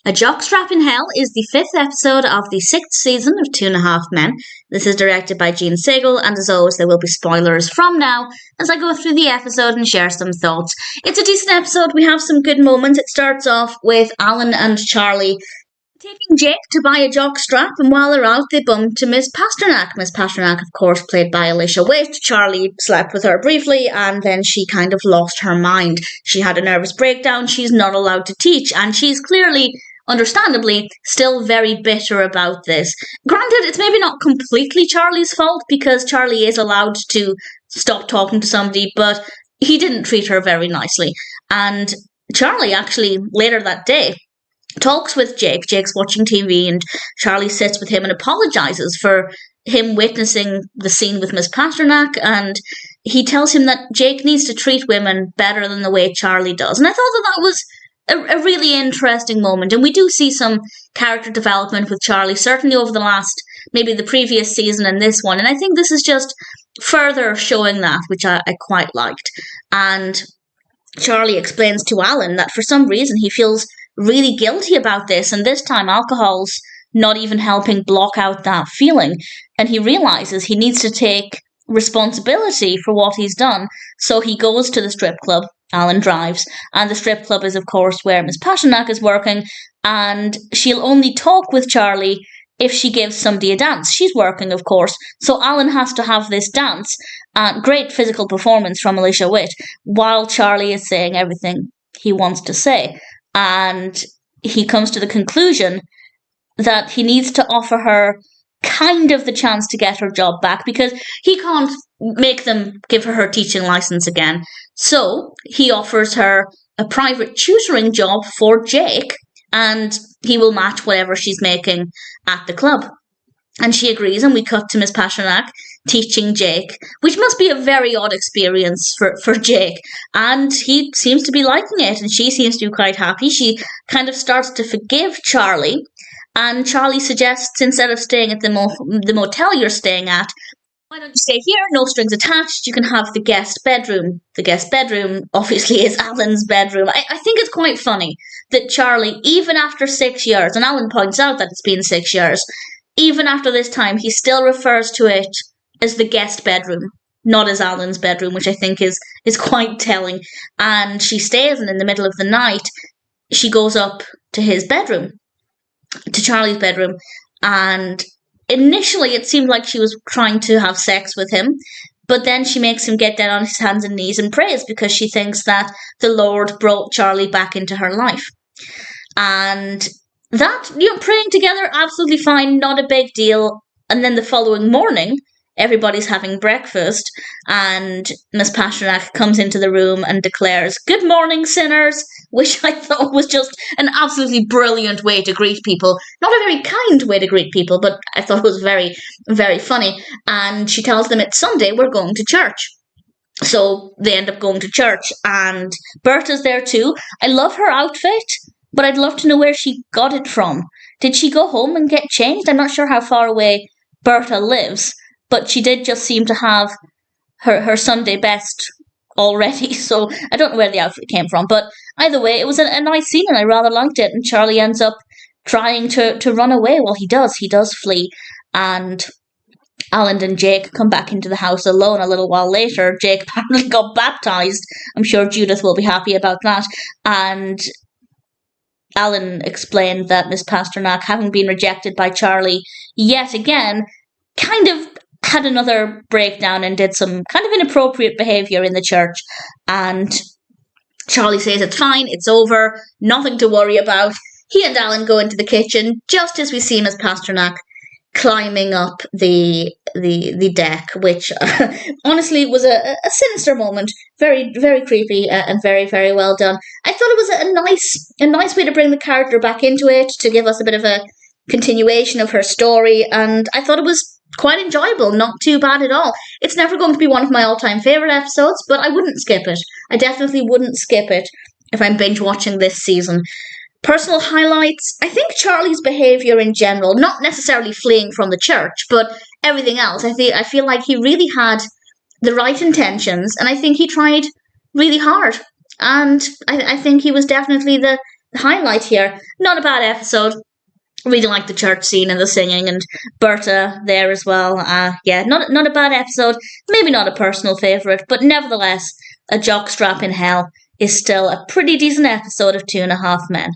A Jockstrap in Hell is the fifth episode of the sixth season of 2.5 Men. This is directed by Sagal, and as always, there will be spoilers from now as I go through the episode and share some thoughts. It's a decent episode. We have some good moments. It starts off with Alan and Charlie taking Jake to buy a jockstrap, and while they're out, they bump to Miss Pasternak. Miss Pasternak, of course, played by Alicia Witt. Charlie slept with her briefly, and then she kind of lost her mind. She had a nervous breakdown. She's not allowed to teach, and she's clearly, understandably, still very bitter about this. Granted, it's maybe not completely Charlie's fault, because Charlie is allowed to stop talking to somebody, but he didn't treat her very nicely. And Charlie, actually, later that day, talks with Jake. Jake's watching TV, and Charlie sits with him and apologizes for him witnessing the scene with Miss Pasternak, and he tells him that Jake needs to treat women better than the way Charlie does. And I thought that was a really interesting moment, and we do see some character development with Charlie, certainly over the last, maybe the previous season and this one, and I think this is just further showing that, which I quite liked. And Charlie explains to Alan that for some reason he feels really guilty about this, and this time alcohol's not even helping block out that feeling, and he realizes he needs to take responsibility for what he's done. So he goes to the strip club. Alan drives, and the strip club is, of course, where Miss Pasternak is working, and she'll only talk with Charlie if she gives somebody a dance. She's working, of course, so Alan has to have this dance. Great physical performance from Alicia Witt, while Charlie is saying everything he wants to say. And he comes to the conclusion that he needs to offer her kind of the chance to get her job back, because he can't make them give her teaching license again. So he offers her a private tutoring job for Jake, and he will match whatever she's making at the club. And she agrees, and we cut to Miss Pasternak teaching Jake, which must be a very odd experience for Jake. And he seems to be liking it, and she seems to be quite happy. She kind of starts to forgive Charlie, and Charlie suggests, instead of staying at the motel you're staying at, why don't you stay here, no strings attached, you can have the guest bedroom. The guest bedroom, obviously, is Alan's bedroom. I think it's quite funny that Charlie, even after 6 years, and Alan points out that it's been 6 years, even after this time, he still refers to it as the guest bedroom, not as Alan's bedroom, which I think is quite telling. And she stays, and in the middle of the night, she goes up to his bedroom, to Charlie's bedroom, and initially it seemed like she was trying to have sex with him, but then she makes him get down on his hands and knees and prays, because she thinks that the Lord brought Charlie back into her life. And that, praying together, absolutely fine, not a big deal. And then the following morning, everybody's having breakfast, and Miss Pasternak comes into the room and declares, "Good morning, sinners," which I thought was just an absolutely brilliant way to greet people. Not a very kind way to greet people, but I thought it was very, very funny. And she tells them it's Sunday, we're going to church. So they end up going to church, and Berta's there too. I love her outfit, but I'd love to know where she got it from. Did she go home and get changed? I'm not sure how far away Berta lives, but she did just seem to have her Sunday best already, so I don't know where the outfit came from. But either way, it was a nice scene, and I rather liked it. And Charlie ends up trying to run away. Well, he does flee, and Alan and Jake come back into the house alone a little while later. Jake apparently got baptised. I'm sure Judith will be happy about that. And Alan explained that Miss Pasternak, having been rejected by Charlie yet again, kind of had another breakdown and did some kind of inappropriate behaviour in the church. And Charlie says it's fine, it's over, nothing to worry about. He and Alan go into the kitchen just as we see Miss Pasternak climbing up the deck, which honestly was a sinister moment. Very, very creepy and very, very well done. I thought it was a nice way to bring the character back into it, to give us a bit of a continuation of her story, and I thought it was quite enjoyable, not too bad at all. It's never going to be one of my all-time favourite episodes, but I wouldn't skip it. I definitely wouldn't skip it if I'm binge-watching this season. Personal highlights, I think Charlie's behaviour in general, not necessarily fleeing from the church, but everything else. I feel like he really had the right intentions, and I think he tried really hard. And I think he was definitely the highlight here. Not a bad episode. Really like the church scene and the singing, and Berta there as well. Yeah, not a bad episode. Maybe not a personal favourite, but nevertheless, a jockstrap in hell is still a pretty decent episode of Two and a Half Men.